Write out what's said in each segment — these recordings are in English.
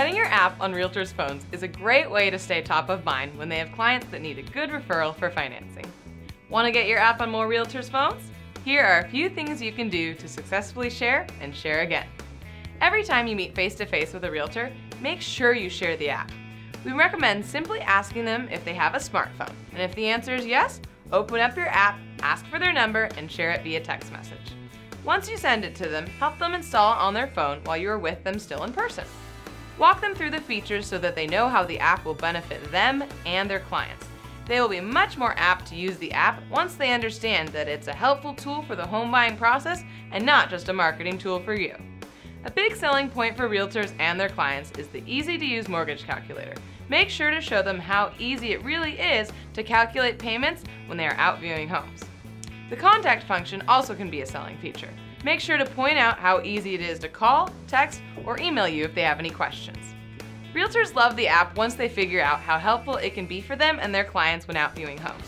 Getting your app on realtors' phones is a great way to stay top of mind when they have clients that need a good referral for financing. Want to get your app on more realtors' phones? Here are a few things you can do to successfully share and share again. Every time you meet face-to-face with a realtor, make sure you share the app. We recommend simply asking them if they have a smartphone, and if the answer is yes, open up your app, ask for their number, and share it via text message. Once you send it to them, help them install it on their phone while you are with them still in person. Walk them through the features so that they know how the app will benefit them and their clients. They will be much more apt to use the app once they understand that it's a helpful tool for the home buying process and not just a marketing tool for you. A big selling point for realtors and their clients is the easy-to-use mortgage calculator. Make sure to show them how easy it really is to calculate payments when they are out viewing homes. The contact function also can be a selling feature. Make sure to point out how easy it is to call, text, or email you if they have any questions. Realtors love the app once they figure out how helpful it can be for them and their clients when out viewing homes.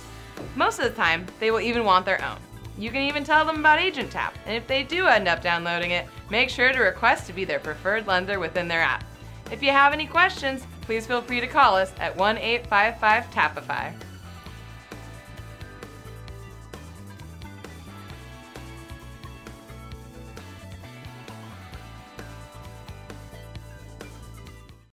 Most of the time, they will even want their own. You can even tell them about Agent Tap, and if they do end up downloading it, make sure to request to be their preferred lender within their app. If you have any questions, please feel free to call us at 1-855-TAPIFY.